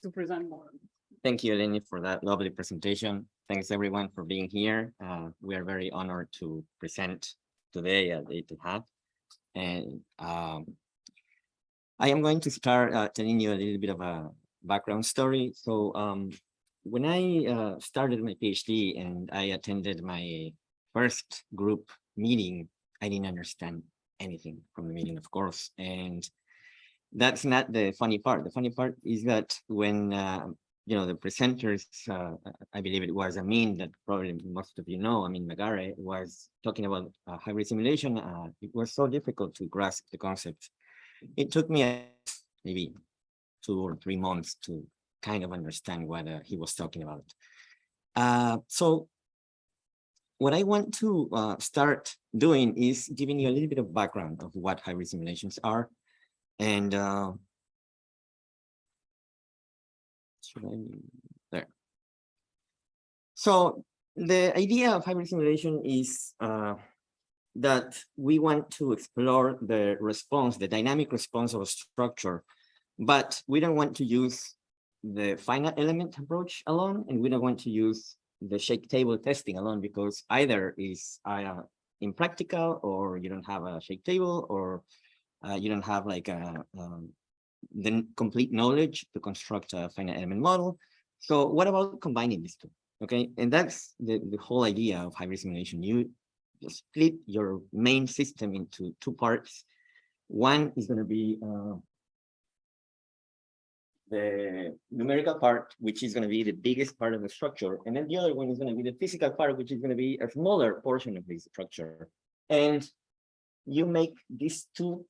to present more. Thank you, Eleni, for that lovely presentation. Thanks everyone for being here. We are very honored to present today at ETH. And I am going to start telling you a little bit of a background story. So when I started my PhD and I attended my first group meeting, I didn't understand anything from the meeting, of course. And that's not the funny part. The funny part is that when the presenters, I believe it was Amin, that probably most of you know, Amin Magare, was talking about hybrid simulation. It was so difficult to grasp the concept. It took me maybe 2 or 3 months to kind of understand what he was talking about. So what I want to start doing is giving you a little bit of background of what hybrid simulations are. And there. So the idea of hybrid simulation is that we want to explore the response, the dynamic response of a structure, but we don't want to use the finite element approach alone, and we don't want to use the shake table testing alone, because either is impractical, or you don't have a shake table, or you don't have like the complete knowledge to construct a finite element model. So what about combining these two? Okay, and that's the whole idea of hybrid simulation. You split your main system into 2 parts. One is going to be the numerical part, which is going to be the biggest part of the structure. And then the other one is going to be the physical part, which is going to be a smaller portion of this structure. And you make these 2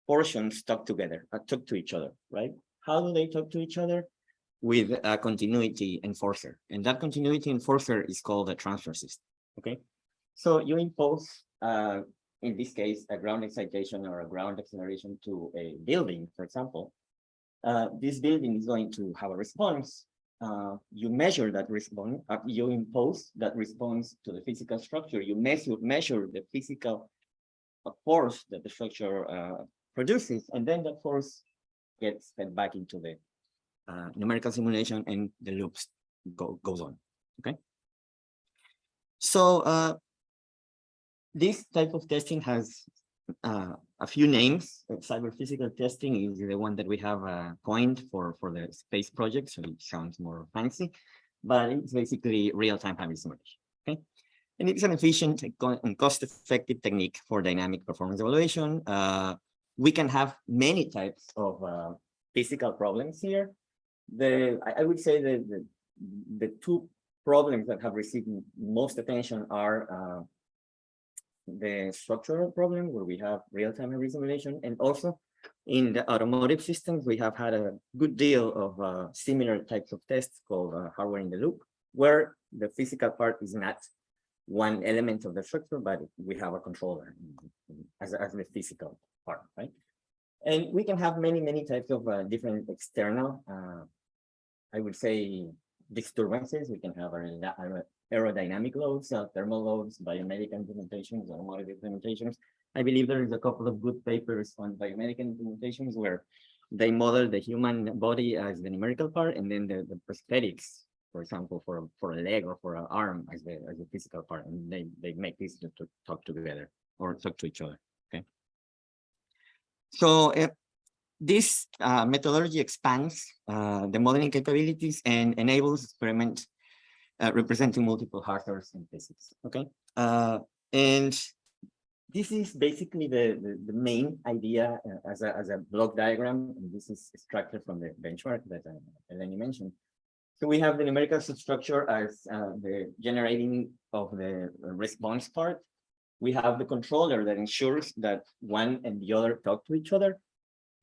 portions talk together, talk to each other, right? How do they talk to each other? With a continuity enforcer. And that continuity enforcer is called a transfer system, okay? So you impose, in this case, a ground excitation or a ground acceleration to a building, for example. This building is going to have a response. You measure that response, you impose that response to the physical structure. You measure the physical force that the structure produces, and then that force gets fed back into the numerical simulation, and the loops goes on. Okay. So this type of testing has a few names. Cyber physical testing is the one that we have coined for the space project, so it sounds more fancy, but it's basically real-time hybrid simulation. Okay. And it's an efficient and cost-effective technique for dynamic performance evaluation. We can have many types of physical problems here. I would say the 2 problems that have received most attention are the structural problem, where we have real-time hybrid simulation, and also in the automotive systems, we have had a good deal of similar types of tests called hardware in the loop, where the physical part is not one element of the structure, but we have a controller as the physical part, right? And we can have many types of different external, I would say, disturbances. We can have aerodynamic loads, thermal loads, biomedical implementations, automotive implementations. I believe there is a couple of good papers on biomedical implementations where they model the human body as the numerical part, and then the prosthetics, for example, for a leg or for an arm as the physical part, and they make these to talk together or talk to each other. Okay. So this methodology expands the modeling capabilities and enables experiment representing multiple hazards in physics. Okay. And this is basically the main idea as a block diagram. And this is extracted from the benchmark that Eleni mentioned. So we have the numerical substructure as the generating of the response part. We have the controller that ensures that one and the other talk to each other,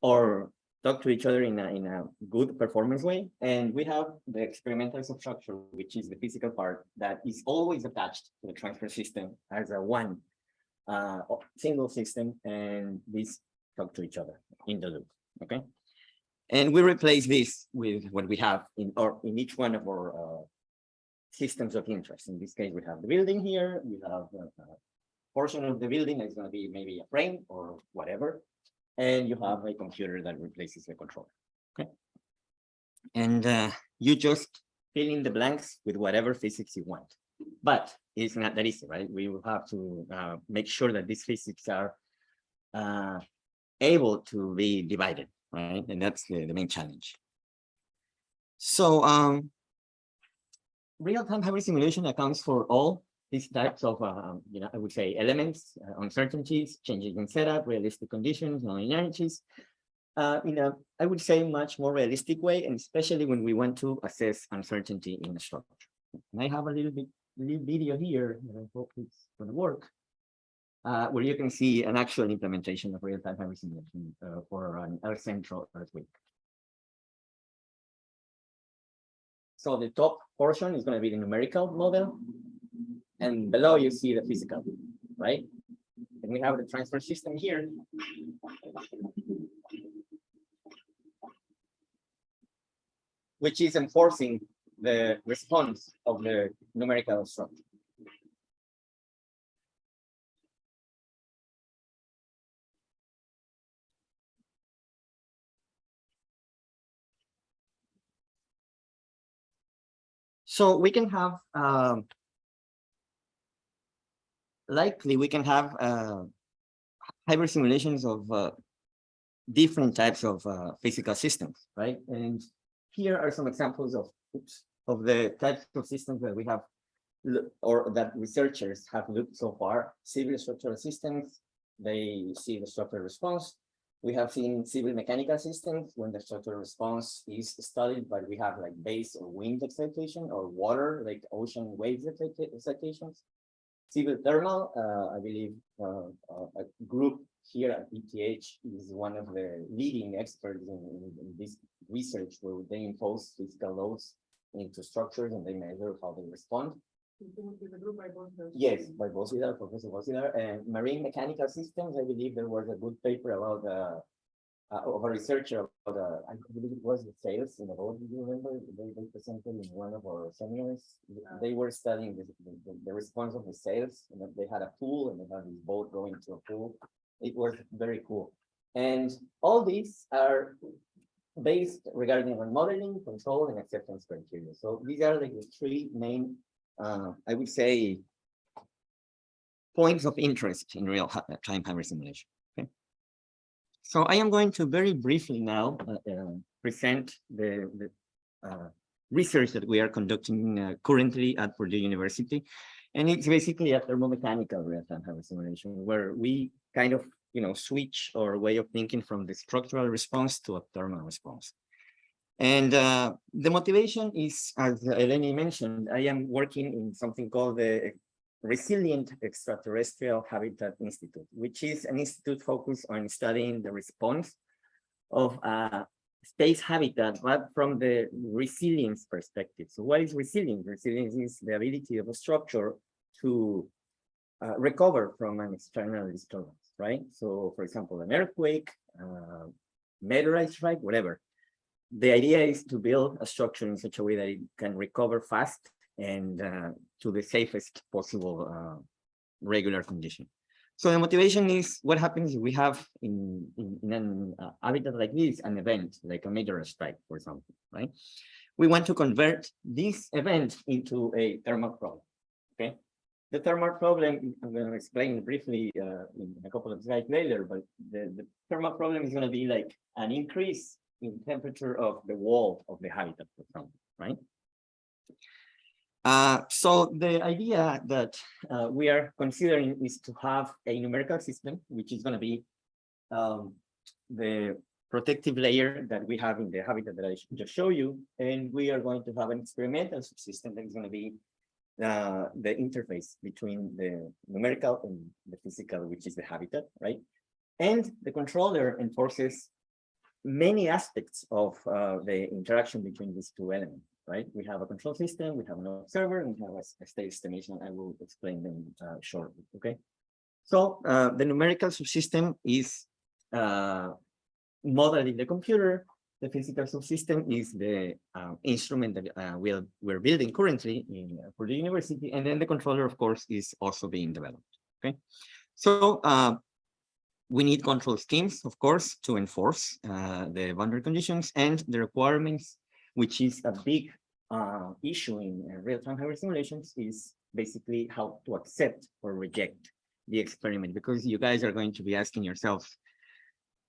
or talk to each other in a good performance way. And we have the experimental substructure, which is the physical part that is always attached to the transfer system as a one single system, and these talk to each other in the loop. Okay. And we replace this with what we have in each one of our systems of interest. In this case, we have the building here. We have a portion of the building that's going to be maybe a frame or whatever. And you have a computer that replaces the controller. Okay. And you just fill in the blanks with whatever physics you want. But it's not that easy, right? We will have to make sure that these physics are able to be divided, right? And that's the main challenge. So real-time hybrid simulation accounts for all these types of, I would say elements, uncertainties, changes in setup, realistic conditions, non-linearities, in a, I would say, much more realistic way, and especially when we want to assess uncertainty in a structure. And I have a little video here that I hope it's going to work, where you can see an actual implementation of real-time hybrid simulation for an Earth Central earthquake. So the top portion is going to be the numerical model, and below you see the physical, right? And we have the transfer system here. Which is enforcing the response of the numerical structure. So we can have, likely we can have hybrid simulations of different types of physical systems, right? And here are some examples of the types of systems that we have, or that researchers have looked so far. Civil structural systems, they see the structural response. We have seen civil mechanical systems when the structural response is studied, but we have like base or wind excitation, or water, like ocean waves excitations. Civil thermal, I believe a group here at ETH is one of the leading experts in this research, where they impose physical loads into structures and they measure how they respond. Yes, by Bosilar, Professor Bosilar. And marine mechanical systems, I believe there was a good paper about of a researcher about I believe it was the sails in a boat. Do you remember? They presented in one of our seminars. They were studying the response of the sails, and they had a pool and they had this boat going to a pool. It was very cool. And all these are based regarding on modeling, control, and acceptance criteria. So these are like the three main, I would say, points of interest in real-time hybrid simulation. Okay. So I am going to very briefly now present the research that we are conducting currently at Purdue University. And it's basically a thermomechanical real-time hybrid simulation, where we kind of, switch our way of thinking from the structural response to a thermal response. And the motivation is, as Eleni mentioned, I am working in something called the Resilient Extraterrestrial Habitat Institute, which is an institute focused on studying the response of space habitat, but from the resilience perspective. So what is resilience? Resilience is the ability of a structure to recover from an external disturbance, right? So, for example, an earthquake, meteorite strike, whatever. The idea is to build a structure in such a way that it can recover fast and to the safest possible regular condition. So the motivation is what happens if we have in an habitat like this, an event like a meteorite strike, for example, right? We want to convert this event into a thermal problem, okay? The thermal problem, I'm going to explain briefly in a couple of slides later, but the thermal problem is going to be like an increase in temperature of the wall of the habitat, for example, right? So the idea that we are considering is to have a numerical system, which is going to be the protective layer that we have in the habitat that I just showed you. And we are going to have an experimental subsystem that is going to be the interface between the numerical and the physical, which is the habitat, right? And the controller enforces many aspects of the interaction between these two elements, right? We have a control system, we have an observer, and we have a state estimation. I will explain them shortly, okay? So the numerical subsystem is modeled in the computer. The physical subsystem is the instrument that we're building currently in Purdue University, and then the controller, of course, is also being developed, okay? So we need control schemes, of course, to enforce the boundary conditions and the requirements which is a big issue in real-time hardware simulations, is basically how to accept or reject the experiment, because you guys are going to be asking yourselves,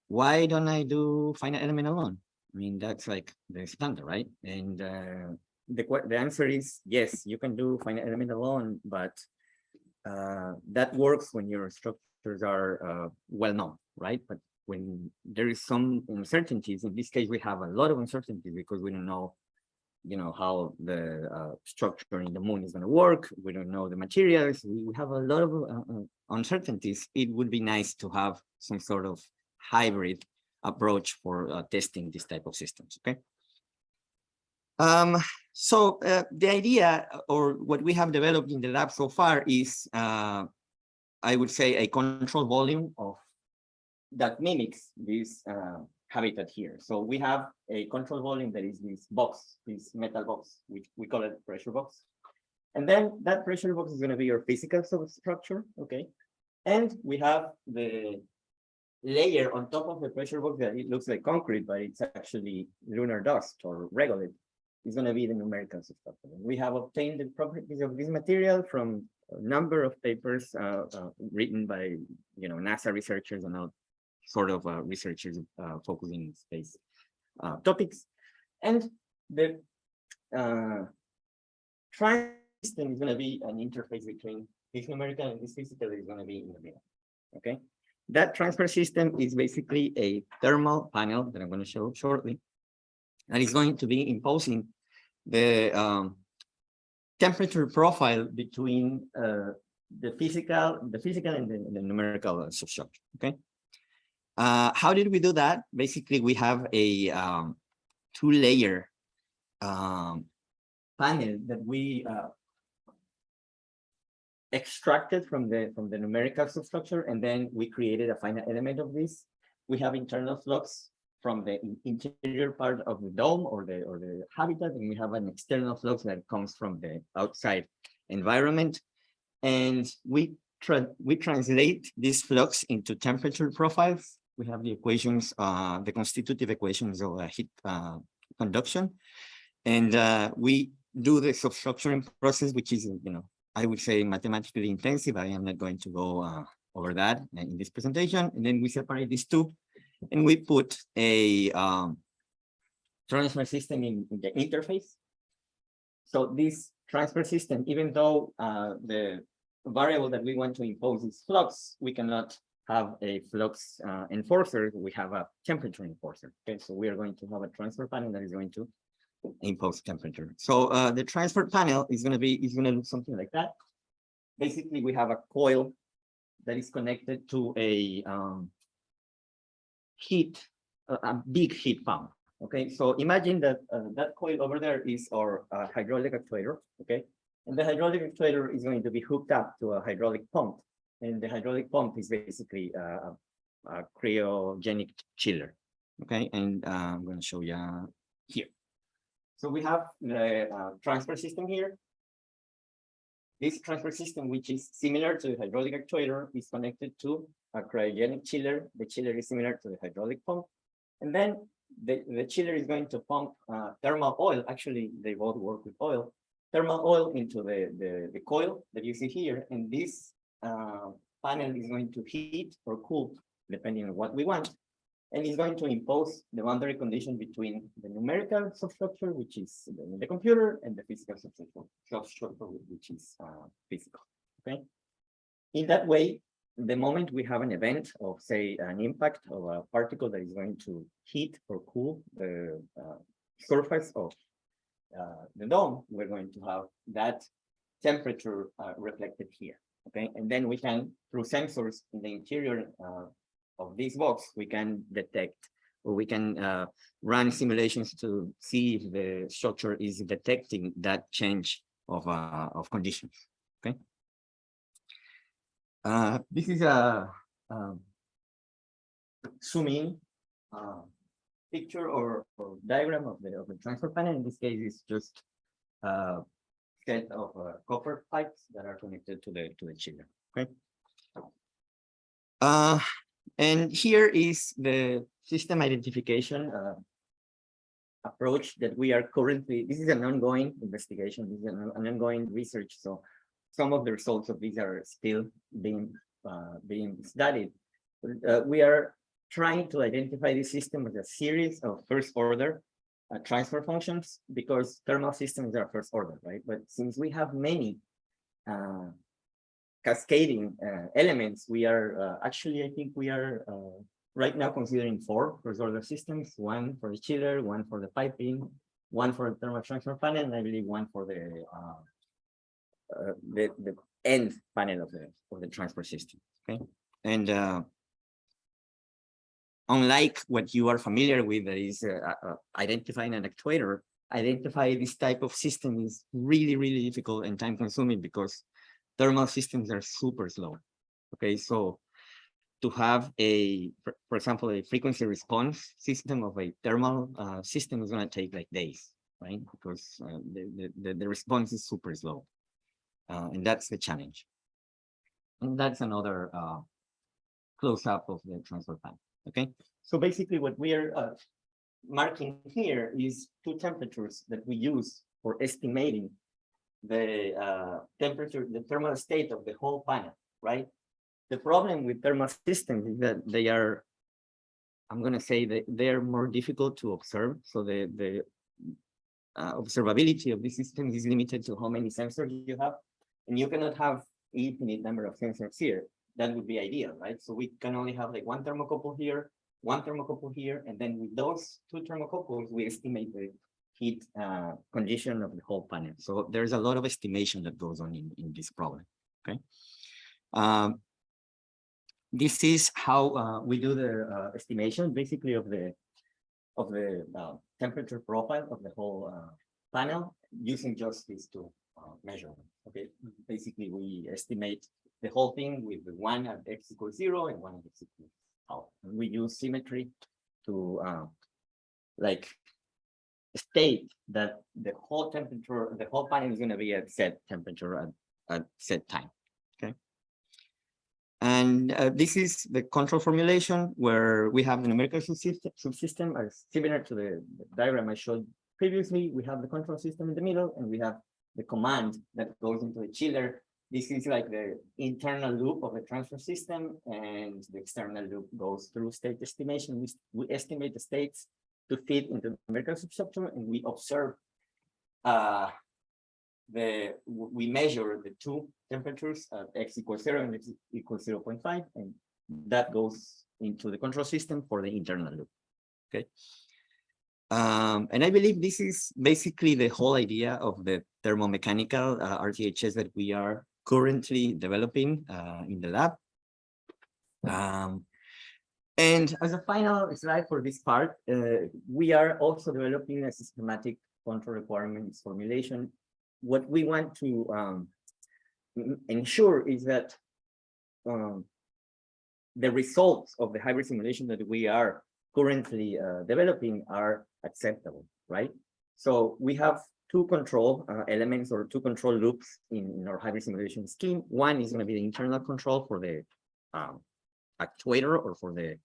why don't I do finite element alone? I mean, that's like the standard, right? And the answer is yes, you can do finite element alone, but that works when your structures are well known, right? But when there is some uncertainties, in this case, we have a lot of uncertainties because we don't know, how the structure in the moon is going to work. We don't know the materials. We have a lot of uncertainties. It would be nice to have some sort of hybrid approach for testing this type of systems, okay? So the idea, or what we have developed in the lab so far, is, I would say, a control volume that mimics this habitat here. So we have a control volume that is this box, this metal box, which we call it pressure box. And then that pressure box is going to be your physical substructure, okay? And we have the layer on top of the pressure box that it looks like concrete, but it's actually lunar dust or regolith. It's going to be the numerical substructure. We have obtained the properties of this material from a number of papers written by NASA researchers and all sort of researchers focusing in space topics. And the transfer system is going to be an interface between this numerical and this physical is going to be in the middle. Okay. That transfer system is basically a thermal panel that I'm going to show shortly, and it's going to be imposing the temperature profile between the physical and the numerical substructure. Okay. How did we do that? Basically, we have a two-layer panel that we extracted from the numerical substructure, and then we created a finite element of this. We have internal flux from the interior part of the dome or the habitat, and we have an external flux that comes from the outside environment. And we translate this flux into temperature profiles. We have the equations, the constitutive equations of heat conduction, and we do the substructuring process, which is, I would say, mathematically intensive. I am not going to go over that in this presentation. And then we separate these two, and we put a transfer system in the interface. So this transfer system, even though the variable that we want to impose is flux, we cannot have a flux enforcer. We have a temperature enforcer. Okay, so we are going to have a transfer panel that is going to impose temperature. So the transfer panel is going to look something like that. Basically, we have a coil that is connected to a big heat pump. Okay, so imagine that that coil over there is our hydraulic actuator. Okay, and the hydraulic actuator is going to be hooked up to a hydraulic pump, and the hydraulic pump is basically a cryogenic chiller. Okay, and I'm going to show you here. So we have the transfer system here. This transfer system, which is similar to the hydraulic actuator, is connected to a cryogenic chiller. The chiller is similar to the hydraulic pump. And then the chiller is going to pump thermal oil. Actually, they both work with oil. Thermal oil into the coil that you see here. And this panel is going to heat or cool, depending on what we want. And it's going to impose the boundary condition between the numerical substructure, which is the computer, and the physical substructure, which is physical. Okay. In that way, the moment we have an event of, say, an impact of a particle that is going to heat or cool the surface of the dome, we're going to have that temperature reflected here. Okay, and then we can, through sensors in the interior of this box, we can detect, or we can run simulations to see if the structure is detecting that change of conditions. Okay. This is a zoom in picture or diagram of the transfer panel. In this case, it's just a set of copper pipes that are connected to the chiller. Okay. And here is the system identification approach that we are currently, this is an ongoing investigation, this is an ongoing research, so some of the results of these are still being studied. We are trying to identify this system as a series of first order transfer functions, because thermal systems are first order, right? But since we have many cascading elements, we are actually, I think we are right now considering 4 first order systems, 1 for the chiller, 1 for the piping, 1 for the thermal transfer panel, and I believe 1 for the end panel of the transfer system. Okay, and unlike what you are familiar with, that is identifying an actuator, identify this type of system is really difficult and time consuming, because thermal systems are super slow. Okay, so to have for example, a frequency response system of a thermal system is going to take like days, right? Because the response is super slow, and that's the challenge. And that's another close-up of the transfer panel. Okay, so basically what we are marking here is 2 temperatures that we use for estimating the temperature, the thermal state of the whole panel, right? The problem with thermal systems is that they are, I'm going to say that they're more difficult to observe. So the observability of the system is limited to how many sensors you have, and you cannot have infinite number of sensors here. That would be ideal, right? So we can only have like 1 thermocouple here, 1 thermocouple here, and then with those 2 thermocouples, we estimate the heat condition of the whole panel. So there's a lot of estimation that goes on in this problem. Okay. This is how we do the estimation, basically, of the temperature profile of the whole panel using just these 2 measurements. Okay, basically we estimate the whole thing with the 1 at x equals 0 and 1 at x equals out. And we use symmetry to like state that the whole temperature, the whole panel is going to be at set temperature at set time. Okay. And this is the control formulation, where we have the numerical subsystem as similar to the diagram I showed previously. We have the control system in the middle, and we have the command that goes into the chiller. This is like the internal loop of the transfer system, and the external loop goes through state estimation. We estimate the states to fit into the numerical substructure, and we observe we measure the 2 temperatures at x equals 0 and x equals 0.5, and that goes into the control system for the internal loop. Okay. And I believe this is basically the whole idea of the thermomechanical RTHS that we are currently developing in the lab. And as a final slide for this part, we are also developing a systematic control requirements formulation. What we want to ensure is that the results of the hybrid simulation that we are currently developing are acceptable, right? So we have 2 control elements, or 2 control loops in our hybrid simulation scheme. One is going to be the internal control for the actuator, or for the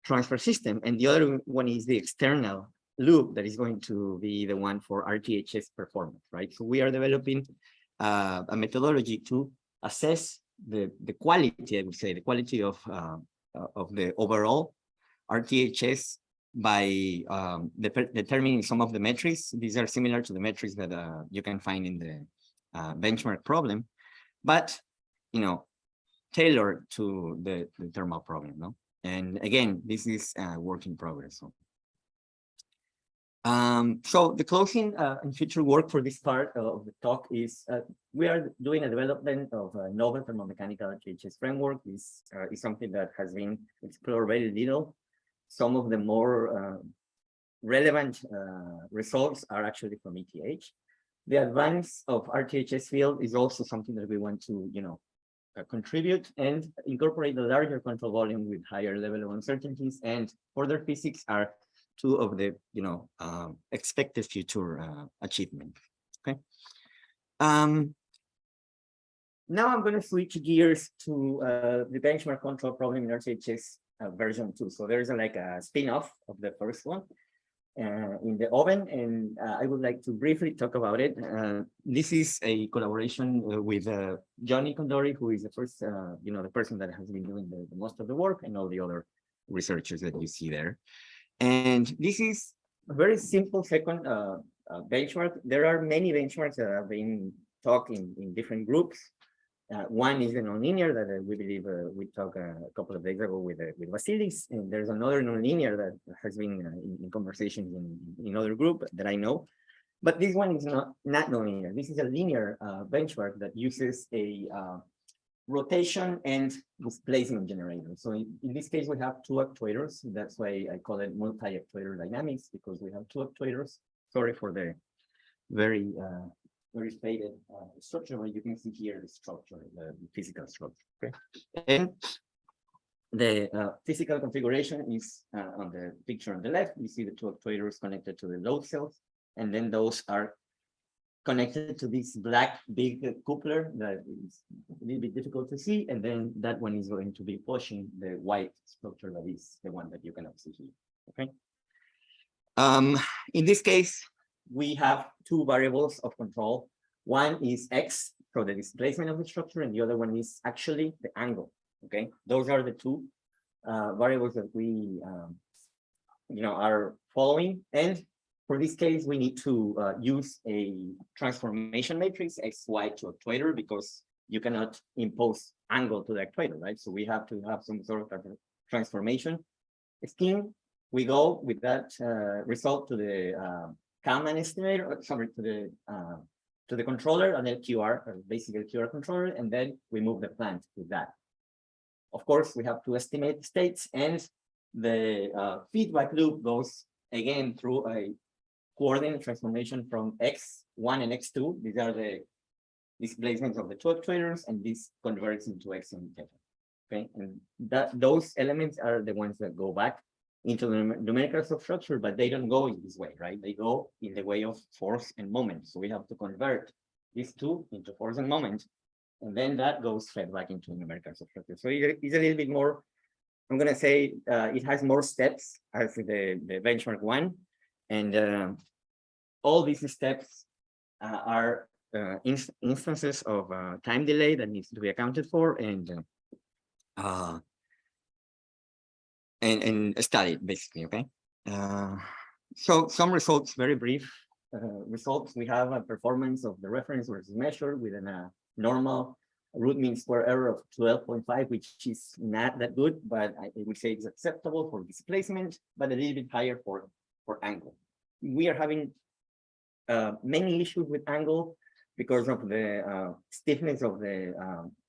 transfer system, and the other one is the external loop that is going to be the one for RTHS performance, right? So we are developing a methodology to assess the quality, I would say, the quality of the overall RTHS by determining some of the metrics. These are similar to the metrics that you can find in the benchmark problem, but, you know, tailored to the thermal problem, no? And again, this is a work in progress. So the closing and future work for this part of the talk is we are doing a development of a novel thermomechanical RTHS framework. This is something that has been explored very little. Some of the more relevant results are actually from ETH. The advance of RTHS field is also something that we want to, you know, contribute and incorporate the larger control volume with higher level of uncertainties, and further physics are 2 of the, you know, expected future achievements. Okay. Now I'm going to switch gears to the benchmark control problem in RTHS version 2. So there's like a spin-off of the first one in the oven, and I would like to briefly talk about it. This is a collaboration with Johnny Condori, who is the first, the person that has been doing the most of the work, and all the other researchers that you see there. And this is a very simple second benchmark. There are many benchmarks that have been talked in different groups. One is the nonlinear that we believe we talked a couple of days ago with Vasilis, and there's another nonlinear that has been in conversations in other group that I know. But this one is not nonlinear. This is a linear benchmark that uses a rotation and displacement generator. So in this case, we have two actuators. That's why I call it multi-actuator dynamics, because we have two actuators. Sorry for the very faded structure, but you can see here the structure, the physical structure. Okay, and the physical configuration is on the picture on the left. You see the two actuators connected to the load cells, and then those are connected to this black big coupler that is a little bit difficult to see, and then that one is going to be pushing the white structure that is the one that you cannot see here. Okay. In this case, we have two variables of control. One is x, so the displacement of the structure, and the other one is actually the angle. Okay, those are the two variables that we are following. And for this case, we need to use a transformation matrix xy to actuator, because you cannot impose angle to the actuator, right? So we have to have some sort of transformation scheme. We go with that result to the Kalman estimator, sorry, to the controller, and then QR, or basically QR controller, and then we move the plant with that. Of course, we have to estimate states, and the feedback loop goes again through a coordinate transformation from x1 and x2. These are the displacements of the two actuators, and this converts into x and theta. Okay, and those elements are the ones that go back into the numerical substructure, but they don't go in this way, right? They go in the way of force and moment. So we have to convert these two into force and moment, and then that goes fed back into the numerical substructure. So it's a little bit more, I'm going to say it has more steps as the benchmark one, and all these steps are instances of time delay that needs to be accounted for and studied, basically. Okay. So some results, very brief results. We have a performance of the reference versus measure within a normal root mean square error of 12.5, which is not that good, but I would say it's acceptable for displacement, but a little bit higher for angle. We are having many issues with angle because of the stiffness of the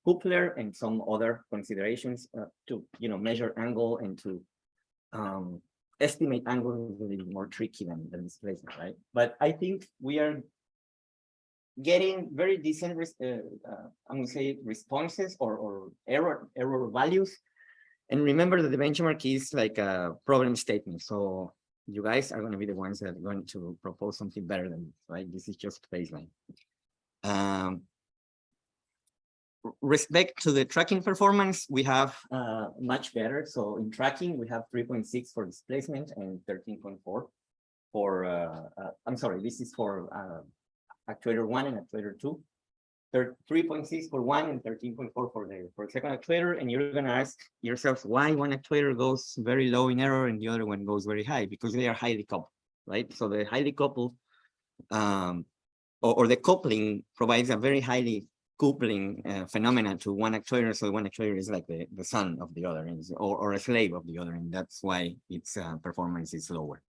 coupler and some other considerations to measure angle and to estimate angle is a little more tricky than displacement, right? But I think we are getting very decent, I'm going to say, responses or error values. And remember that the benchmark is like a problem statement. So you guys are going to be the ones that are going to propose something better than this, right? This is just baseline. Respect to the tracking performance, we have much better. So in tracking, we have 3.6 for displacement and 13.4 for, I'm sorry, this is for actuator 1 and actuator 2. 3.6 for one and 13.4 for the second actuator. And you're going to ask yourselves why one actuator goes very low in error and the other one goes very high, because they are highly coupled, right? So the highly coupled or the coupling provides a very highly coupling phenomenon to one actuator. So one actuator is like the son of the other, or a slave of the other, and that's why its performance is lower.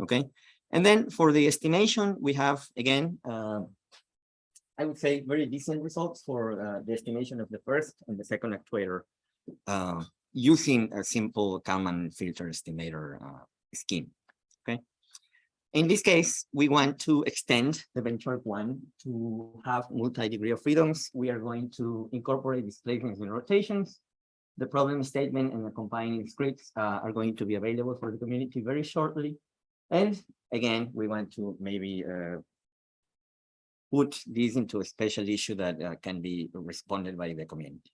Okay, and then for the estimation, we have again, I would say, very decent results for the estimation of the first and the second actuator using a simple Kalman filter estimator scheme. Okay. In this case, we want to extend the benchmark one to have multi-degree of freedoms. We are going to incorporate displacements and rotations. The problem statement and the combining scripts are going to be available for the community very shortly. And again, we want to maybe put this into a special issue that can be responded by the community.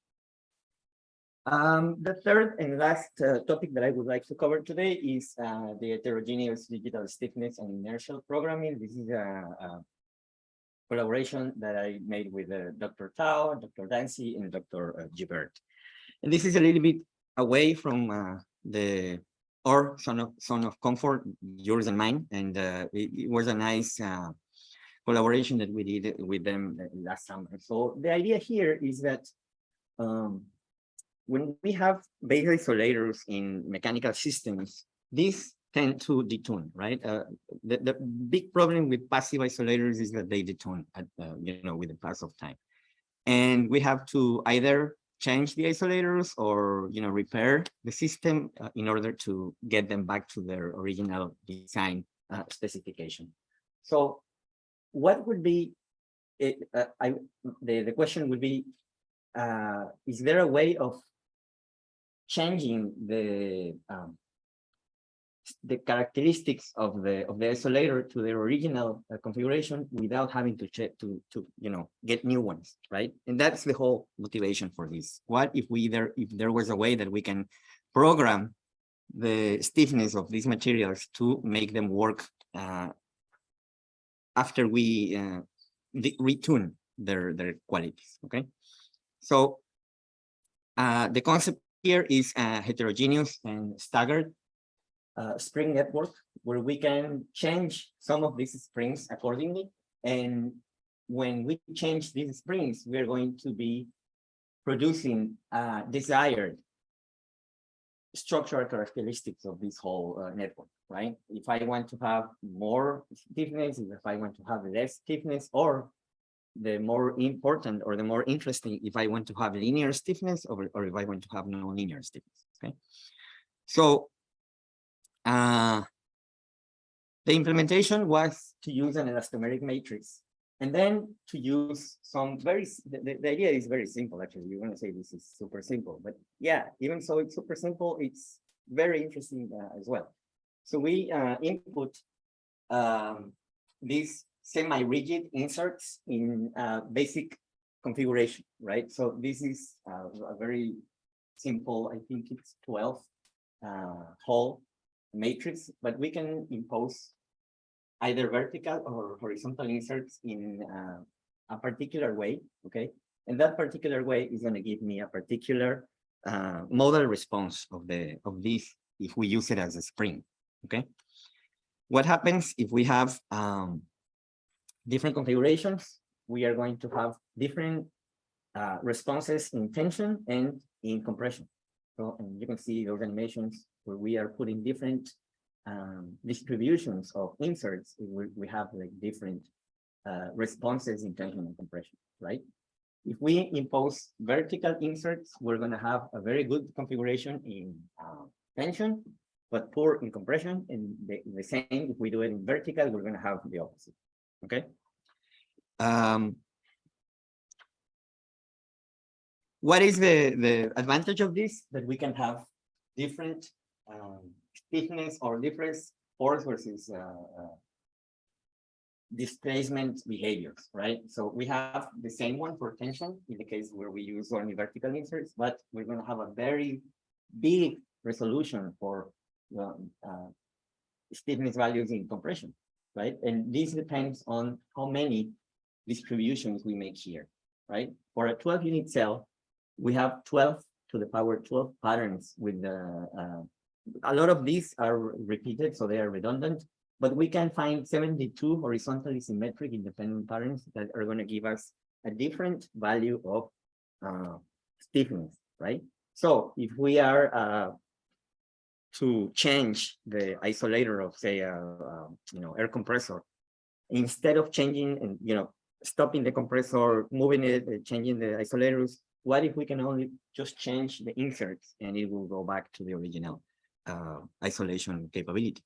The third and last topic that I would like to cover today is the heterogeneous digital stiffness and inertial programming. This is a collaboration that I made with Dr. Tao, Dr. Dancy, and Dr. Gibert. And this is a little bit away from our zone of comfort, yours and mine. And it was a nice collaboration that we did with them last summer. So the idea here is that when we have base isolators in mechanical systems, these tend to detune, right? The big problem with passive isolators is that they detune at, with the pass of time. And we have to either change the isolators or, repair the system in order to get them back to their original design specification. So what would be, the question would be, is there a way of changing the characteristics of the isolator to their original configuration without having to check to get new ones, right? And that's the whole motivation for this. What if there was a way that we can program the stiffness of these materials to make them work after we retune their qualities? Okay, so the concept here is a heterogeneous and staggered spring network where we can change some of these springs accordingly. And when we change these springs, we're going to be producing desired structural characteristics of this whole network, right? If I want to have more stiffness, if I want to have less stiffness, or the more important or the more interesting, if I want to have linear stiffness or if I want to have non-linear stiffness, okay? So the implementation was to use an elastomeric matrix and then to use some the idea is very simple, actually. You want to say this is super simple, but yeah, even so it's super simple, it's very interesting as well. So we input these semi-rigid inserts in basic configuration, right? So this is a very simple, I think it's 12 hole matrix, but we can impose either vertical or horizontal inserts in a particular way, okay? And that particular way is going to give me a particular modal response of this if we use it as a spring, okay? What happens if we have different configurations? We are going to have different responses in tension and in compression. So, and you can see those animations where we are putting different distributions of inserts. We have like different responses in tension and compression, right? If we impose vertical inserts, we're going to have a very good configuration in tension, but poor in compression. And the same, if we do it in vertical, we're going to have the opposite, okay? What is the advantage of this? That we can have different stiffness or different force versus displacement behaviors, right? So we have the same one for tension in the case where we use only vertical inserts, but we're going to have a very big resolution for stiffness values in compression, right? And this depends on how many distributions we make here, right? For a 12-unit cell, we have 12 to the power 12 patterns with a lot of these are repeated, so they are redundant, but we can find 72 horizontally symmetric independent patterns that are going to give us a different value of stiffness, right? So if we are to change the isolator of, say, air compressor, instead of changing and stopping the compressor, moving it, changing the isolators, what if we can only just change the inserts and it will go back to the original isolation capability?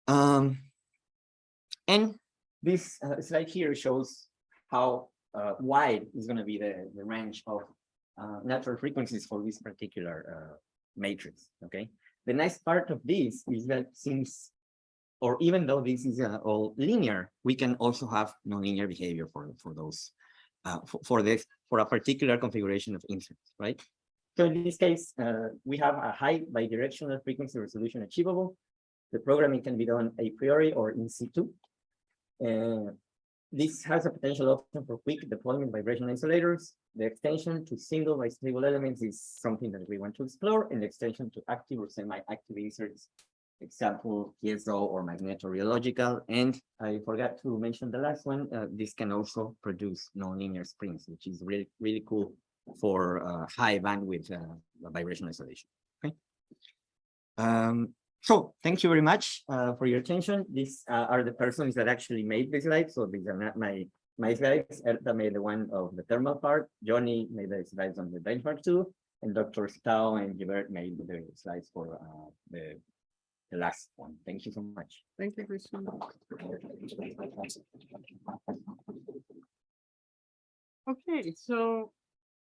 And this slide here shows how wide is going to be the range of natural frequencies for this particular matrix, okay? The nice part of this is that since, or even though this is all linear, we can also have nonlinear behavior for those, for a particular configuration of inserts, right? So in this case, we have a high bidirectional frequency resolution achievable. The programming can be done a priori or in situ. This has a potential option for quick deployment vibration isolators. The extension to single bistable elements is something that we want to explore, and the extension to active or semi-active inserts, example, piezo or magnetorheological. And I forgot to mention the last one. This can also produce nonlinear springs, which is really, really cool for high bandwidth vibration isolation. Okay. So thank you very much for your attention. These are the persons that actually made the slides. So these are not my slides. Erta made the one of the thermal part. Johnny made the slides on the benchmark too. And Dr. Stow and Gilbert made the slides for the last one. Thank you so much. Thank you, Christian. Okay, so